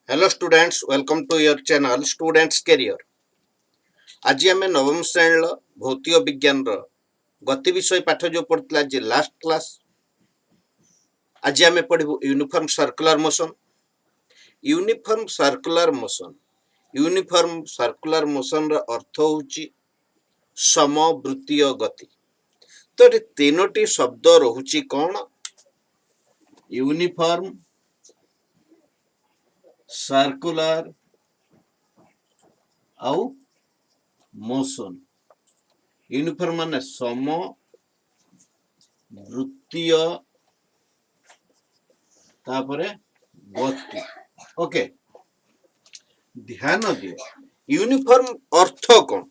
Hello students, welcome to your channel Students Career. आज आम नवम श्रेणी भौतिक विज्ञान गति विषय पाठ जो पढ़ा जे लास्ट क्लास। आज आम पढ़ू uniform circular motion. Uniform circular motion uniform circular motion र अर्थ होची समवृत्तीय गति। तो ये तीनोटी शब्द रहुची कौन? यूनिफॉर्म सर्कुलर आउ मोशन। यूनिफॉर्म माने सम वृत्तीय तापरे गति। ओके, ध्यान दियो यूनिफॉर्म अर्थ कौन,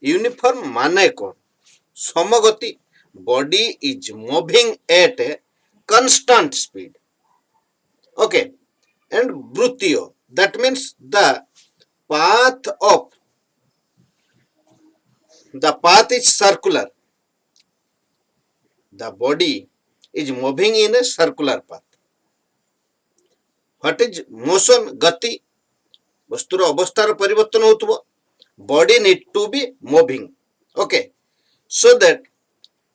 यूनिफॉर्म माने कौन? समगति, body is moving at a constant speed. Okay, and वृत्तीय, that means the path is circular. The body is moving in a circular path. What is motion? गति, वस्तुर अवस्थार परिवर्तन होतबो, body need to be moving. Okay, so that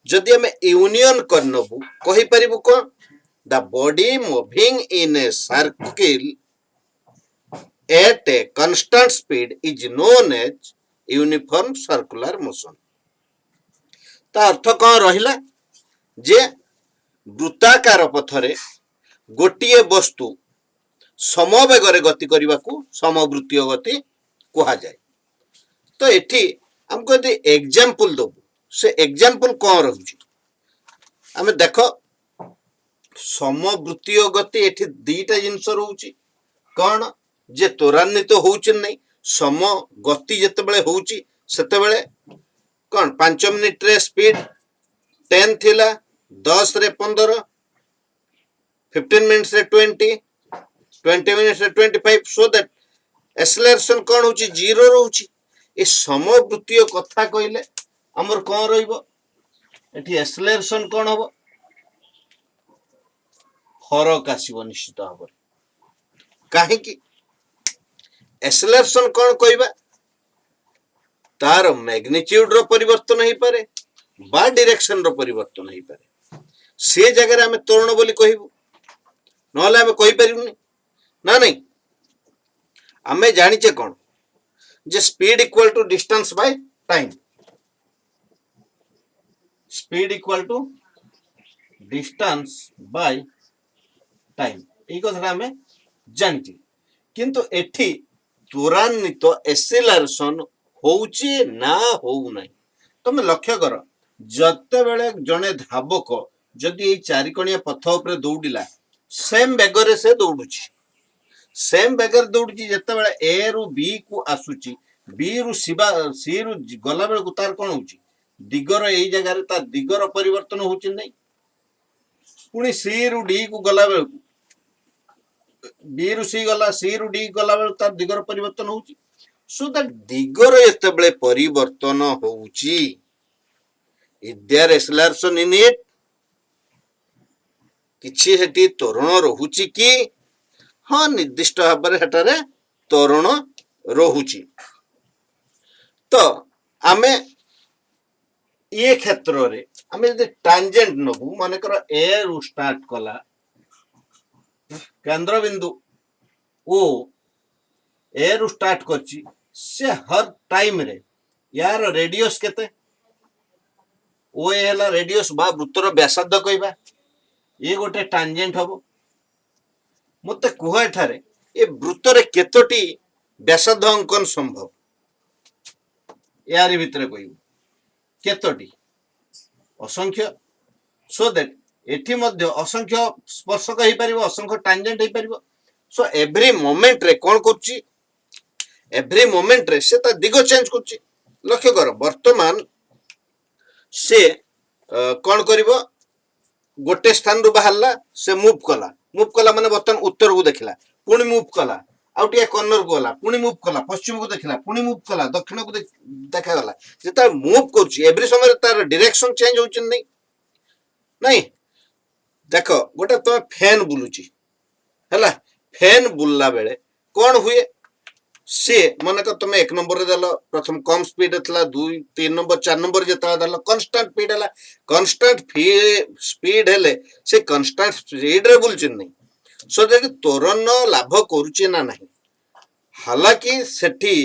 जदि हमें union करनबु कहि परिबु को the body moving in a circle at a constant speed is known as uniform circular motion. ता अर्थ कौन रहिला जे वृत्ताकार पथरे गोटिए वस्तु समवेगरे गति करने को समवृत्तीय गति कहा जाए। तो एठी हमको यदि एग्जांपल दबु, से एग्जांपल कौन रहुची आमे देखो। समवृत्तीय गति एठी दीटा जिनस रहुची कौन जे त्वरान्वित होउची नहीं। सम गति जेतेबेले होउची सेतेबेले कौन 5 मिनिट रे स्पीड 10 थिला, 10 रे 15, 15 मिनिट्स रे 20, 20 मिनिट्स रे 25, सो दैट एक्सेलरेशन कौन होउची 0 रहउची। ए समवृत्तीय कथा कइले हमर कौन रहिबो एठी एक्सेलरेशन कौन हबो, फरक आसीबो निश्चित भाव। काहे कि एक्सेलरेशन कौन कहबा तार मैग्नीट्यूड रो परिवर्तन होई पारे बा डायरेक्शन रो परिवर्तन होई पारे। से जगह रे हमें त्वरण बोली कहबो, नहले हमें कहि परिबुनी ना। नहीं, हमें जानिचे कौन जे speed equal to distance by time. Speed equal to distance by time, এই কথাটা আমি জানিছি। কিন্তু এটি त्वरान्वित एक्सेलरेशन होउची ना होउ नाही। তুমি লক্ষ্য কর যেতেবেলে জনে ধাবক যদি এই চারিকণিয়া পথ উপরে দৌড়িলা सेम बेगरे से दौड़ुची, सेम बेगर दौड़ुची। जेतेबेले ए रु बी को आसुची, बी रु सी रु गला बेल को तार कोन होउची दिगर, एई जगह रे तार दिगर परिवर्तन होउची नहीं। पुणी सी रु डी को गला बेल को बी रु सी गला, सी रु डी गला बेल तार दिगर परिवर्तन होउची। सो दैट दिगर जेतेबेले परिवर्तन होउची, is there acceleration in it? किछि हेटी त्वरण रहुची कि? हाँ, निर्दिष्ट भाव हेटारे त्वरण रहुची। तो आमे ये क्षेत्र रे आमे यदि टांजेंट नबु, माने कर ए रु स्टार्ट कला केंद्र बिंदु ओ ए रु स्टार्ट करची, से हर टाइम रे यार रेडियस केते ओ ए हला रेडियस बा वृत्तर व्यासार्ध कहबा, ये गोटे टांजेंट हबो। मते कुह एठारे ए वृत्तर केतोटी व्यासार्ध अंकन संभव यारी भितरे कहबो केतोटी? असंख्य। सो दैट एठी मध्य असंख्य स्पर्शक हेई परिबो, असंख्य टांजेंट हेई परिबो। सो एवरी मोमेंट रे कोन करची, एवरी मोमेंट रे से ता दिगो चेंज करची। लक्ष्य कर वर्तमान से कोन करिवो, गोटे स्थान रु बाहरला से मूव कला माने बर्तन उत्तर को देखला, पुणी मूव कला, आउ टिया कॉर्नर को गला, पुणी मूव कला, पश्चिम को देखला, पुणी मूव कला, दक्षिण को देखा गला। जेता मूव करची एवरी समय तार डायरेक्शन चेंज होउची नहीं। नहीं, देखो गोटे तो फैन बुलुची हैला, फैन बुलला बेले कौन हुए सी मनकर तुम एक नंबर रे देल प्रथम कम स्पीड था 2 3 नंबर 4 नंबर जिते देल कन्स्टाट स्पीड है कन्स्टाट स्पीड हेले से कन्स्टाट स्पीड रे बुलचिन नहीं सो दैट त्वरण लाभ करुचे ना नहीं हालांकि सेठी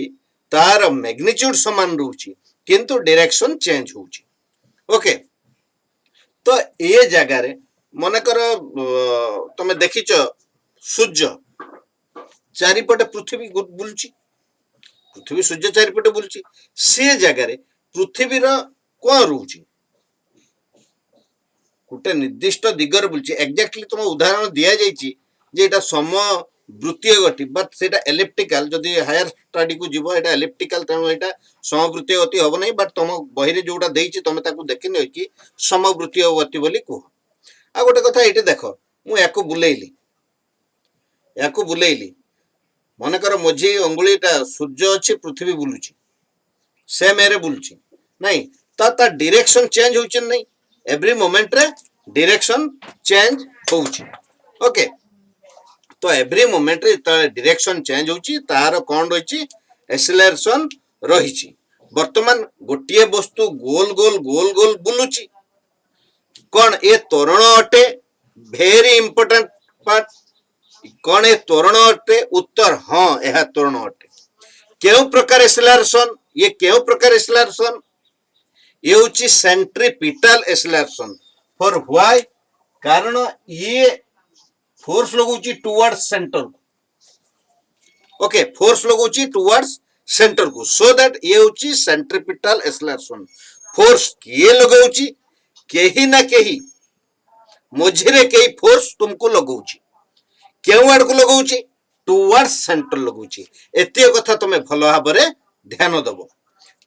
तार मैग्नीट्यूड समान रहउची किंतु डायरेक्शन चेंज होउची ओके तो ये जगह रे मनकर तुम देखिच सूर्य चारिपटे पृथ्वी बुलची पृथ्वी सूर्य चारिपटे बुलची से जगह रे पृथ्वी रो कोन रहउची गोटे निर्दिष्ट दिगर बुलची एक्जेक्टली तुम उदाहरण दिया जाइची जे एटा समवृत्तीय गति बट सेटा एलिप्टिकल जदि हायर स्टडी को जीवो एटा एलिप्टिकल तेणु एटा समवृत्तीय गति हबो नै बट तुम बही रे जोटा देइची तुम ताकू देखिनो कि समवृत्तीय गति बोली को आ गोटे कथा एटे देखो मु याको बुलेइली मन कर मझी अंगुलीटा सूर्य अच्छी पृथ्वी बुलुची सेम एरे बुलुची नहीं ता डायरेक्शन चेंज होउची नहीं एवरी मोमेंट रे डायरेक्शन चेंज होउची ओके तो एवरी मोमेंट रे डायरेक्शन चेंज होउची तार कोन रहिची एक्सेलरेशन रहिची वर्तमान गोटिए वस्तु गोल गोल गोल गोल बुलुची कौन ए त्वरण अटे वेरी इंपोर्टेंट पार्ट कौन ए त्वरण अटे उत्तर हाँ यह त्वरण अटे केउ प्रकार एक्सेलरेशन ये केउ प्रकार एक्सेलरेशन ये होची सेंट्रीपिटल एक्सेलरेशन फॉर व्हाई कारण ये फोर्स लगुची टुवर्ड्स सेंटर ओके फोर्स लगुची टुवर्ड्स सेंटर को सो दैट ये होची सेंट्रीपिटल एक्सेलरेशन फोर्स किए लगाउची केही ना केही मझिरे केही फोर्स तुमको लगाउची केउ आड़ को लगाउची टुवर्ड्स सेंटर लगाउची एते कथा तुमे भलो भाबरे ध्यान दबो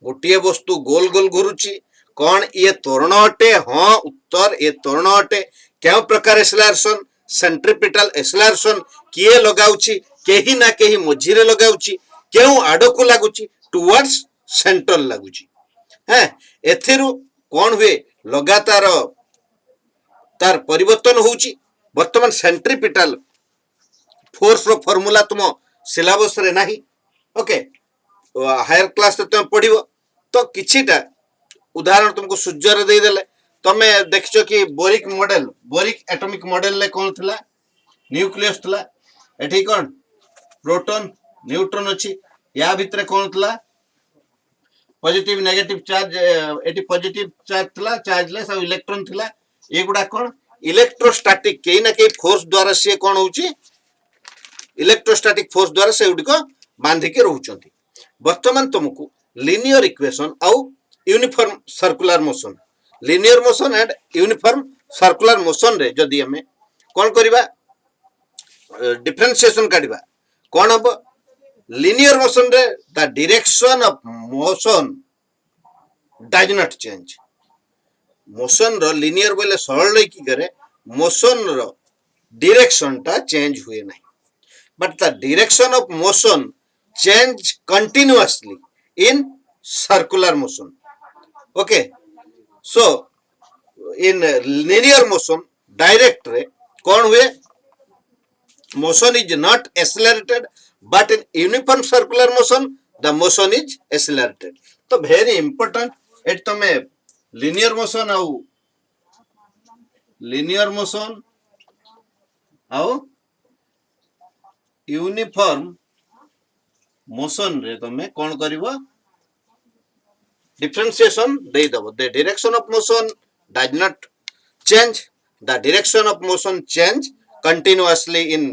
गोटिए वस्तु गोल गोल घुरुची कौन ये त्वरण अटे हाँ उत्तर ये त्वरण अटे केउ प्रकार एक्सेलरेशन सेंट्रीपिटल एक्सेलरेशन किए लगाउची केही ना केही मझिरे लगाउची केउ आड़ को लागुची टुवर्ड्स सेंटर लागुची हैं एथिरु कौन हुए लगातार तार परिवर्तन होउची वर्तमान सेंट्रीपिटल फोर्स रो फार्मूला तुम सिलेबस रे नाही ओके हायर क्लास रे तुम पढिबो तो किछिटा उदाहरण तुमको सूर्य रे दे देले तमे देखछो कि बोरिक एटॉमिक मॉडल ले कोन थिला न्यूक्लियस थिला एठी कोन प्रोटॉन न्यूट्रॉन अछि या भितरे कोन थिला positive negative charge eighty positive charge थिला चार्जलेस और इलेक्ट्रॉन थिला एगुडा कोन इलेक्ट्रोस्टैटिक केही ना केही फोर्स द्वारा से कोन होउची इलेक्ट्रोस्टैटिक फोर्स द्वारा से उडिको बांधी के रहउचंती वर्तमान तुमको लिनियर इक्वेशन आउ uniform circular motion linear motion and uniform circular motion रे जदी हमें कोन करिबा डिफरेंशिएशन काढिबा कोन हबो लिनियर मोशन रे the direction of motion does not change motion रो लिनियर बोले सरल लै की करे मोशन रो डायरेक्शन ता चेंज हुए नहीं but the direction of motion change continuously in circular motion okay so in linear motion direct रे कौन हुए motion is not accelerated but in uniform circular motion the motion is accelerated तो very important एट तमे linear motion आउ uniform motion रे तमे कोन करिवो डिफरेंशिएशन दे दबो the direction of motion does not change the direction of motion change continuously in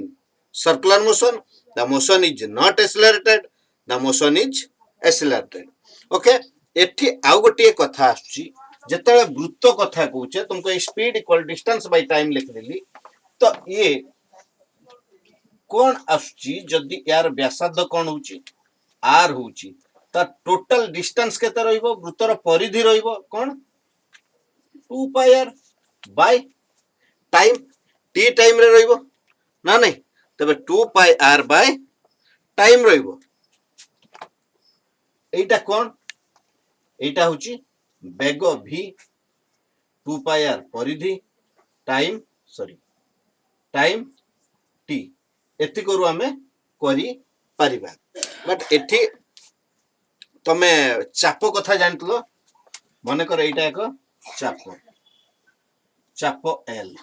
circular motion the motion is not accelerated the motion is accelerated okay एठी आउ गोटे कथा आछी जेतले वृत्त कथा कहूचे तुमको speed equal distance by time लिख देली तो ये कौन आसुची जदि यार व्यासार्ध कौन होची आर होची ता टोटल डिस्टेंस केते रहइबो वृत्तर परिधि रहइबो कौन 2 pi R by time T time रे रहइबो ना नहीं तबे 2 पाई आर बाय टाइम रहइबो एटा कौन एटा होची वेग v 2 पाई आर परिधि टाइम t एति करू हमें करी पारिबा बट एठी तमे चाप कथा जानतलो मने कर एटा एक चाप एल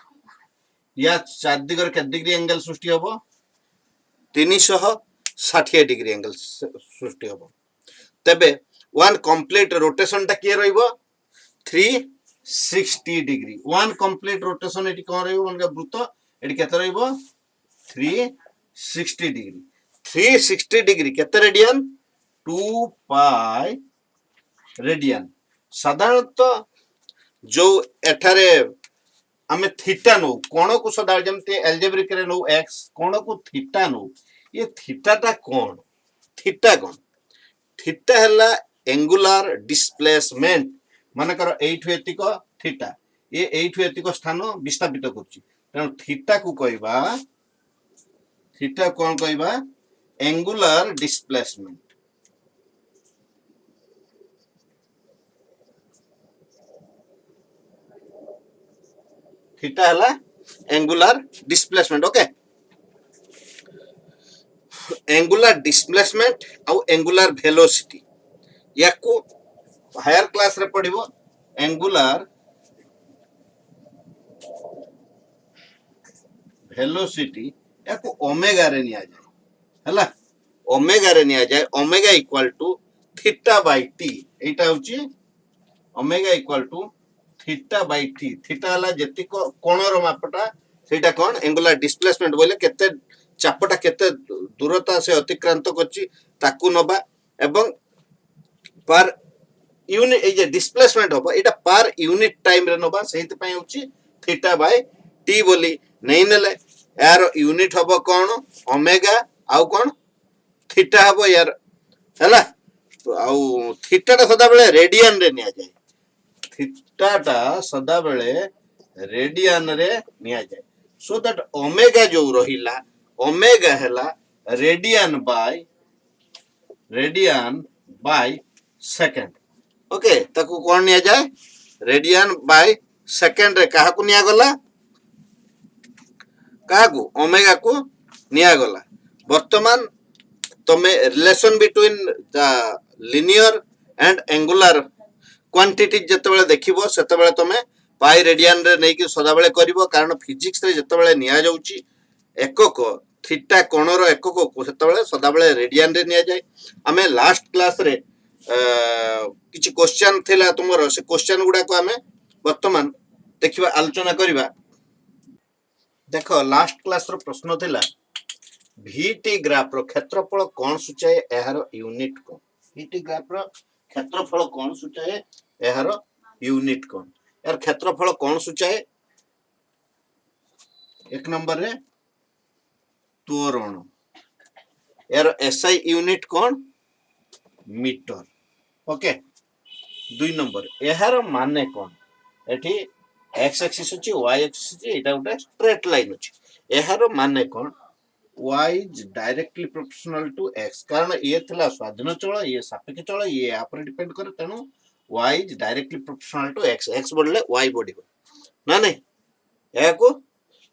या चार दिगर के डिग्री एंगल सृष्टि हबो 360 डिग्री एंगल सृष्टि हबो तबे वन कंप्लीट रोटेशन टा के रहइबो 360 डिग्री वन कंप्लीट रोटेशन एटी कोन रहइबो मनका वृत्त एटी केते रहइबो 360 डिग्री 360 डिग्री केते रेडियन 2 पाई रेडियन साधारणतः जो एठारे आमे थीटा नो कोण को सदा जमते एल्जेब्रिक रे नो एक्स कोण को थीटा नो ये थीटा टा कोन थीटा हला एंगुलर डिस्प्लेसमेंट माने कर एठु एतिक थीटा ये एठु एतिक स्थान विस्थापित करछि तेनु थीटा को कहबा थीटा कोन कहबा एंगुलर डिस्प्लेसमेंट थीटा हला angular displacement okay angular displacement आउ एंगुलर वेलोसिटी याकू हायर क्लास रे पढ़िबो एंगुलर वेलोसिटी याकू ओमेगा रे निया जाय हला ओमेगा रे निया जाय omega equal to theta by t एटा होची omega equal to theta by t theta हला जति कोणर मापटा सेटा कोन एंगुलर डिस्प्लेसमेंट बोले केते चापटा केते दूरता से अतिक्रांत करछि ताकू नबा एवं per unit A J displacement होबो एटा पर यूनिट टाइम रे नबा सेति पय होछि थीटा बाय टी बोली नै नेले यार यूनिट होबो कोन ओमेगा आउ कोन थीटा होबो यार हैला आउ थीटा ता सदा बेले रेडियन रे निया जाय थीटा ता सदा बेले रेडियन रे निया जाय सो दैट ओमेगा जो रहिला ओमेगा हैला रेडियन बाय सेकंड ओके ताकू कोन निया जाय रेडियन बाय सेकंड रे काहा को निया गला काहा को ओमेगा को निया गला वर्तमान तमे relation between the linear and angular quantity जते बेले देखिबो सेते बेले तमे पाई रेडियन रे नै कि सदा बेले करिवो कारण फिजिक्स रे जते बेले निया जाउची एकक थीटा कोणर एकक को सेते बेले सदा बेले रेडियन रे निया जाय हमें लास्ट क्लास रे किछि क्वेश्चन थिला तुमरो से क्वेश्चन गुडा को हमें वर्तमान देखिबा आलोचना करिबा देखो लास्ट क्लास रो प्रश्न थिला VT ग्राफ रो क्षेत्रफल कोन सूचाए एहार यूनिट कोन VT ग्राफ रो क्षेत्रफल कोन सूचाए एहार यूनिट कोन यार क्षेत्रफल कोन सूचाए एक नंबर रे त्वरण यार SI यूनिट कोन मीटर ओके दुई नंबर एहार माने कोन एठी x एक्सिस अछि y एक्सिस अछि एटा उटा स्ट्रेट लाइन अछि एहार माने कोन y is directly proportional to x कारण ये थिला स्वाधीन चल ये सापेक्ष चल ये आपरे डिपेंड करे तेनु y is directly proportional to x x बढ़ले y बढ़िबो ना नहीं या को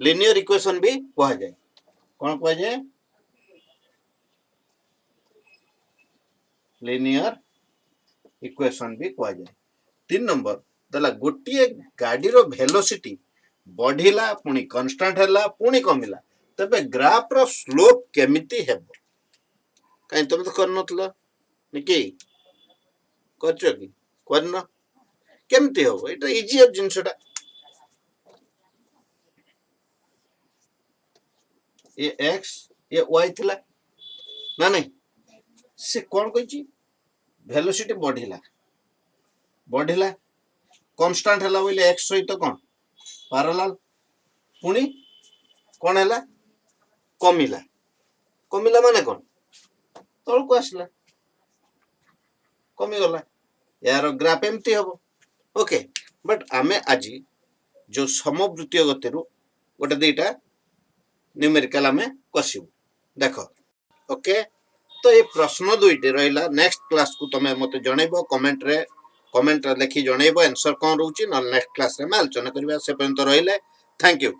लिनियर इक्वेशन भी कहा जाए कोन कहा जाए लिनियर इक्वेशन भी कहा जाए 3 नंबर दला गोटिए गाडी रो वेलोसिटी बढ़िला पुनी कांस्टेंट हैला पुनी कमिला तबे ग्राफ रो स्लोप केमिति हेबो काई तुम तो करनतलो निकी करछो की करन केमिति हो एटा इजी अब जिंसटा ये x ये y थिला ना नहीं से कोन कहिची वेलोसिटी बढ़िला कांस्टेंट हैला बोले x सहित कोन पैरेलल पुनी कोन हैला कमिला माने कोन तळ को आसला कमी गला यार ग्राफ एम्ति हबो ओके बट आमे आजी जो समवृत्तीय गतिरु गोटे देटा न्यूमेरिकल आमे कसिबु देखो ओके तो ये प्रश्न दुईटे रहिला नेक्स्ट क्लास को तमे मते जणैबो कमेंट रे लिखि जणैबो आंसर कोन रहउची न नेक्स्ट क्लास रे मैं आलोचना करबा से पर्यंत रहिले थैंक यू।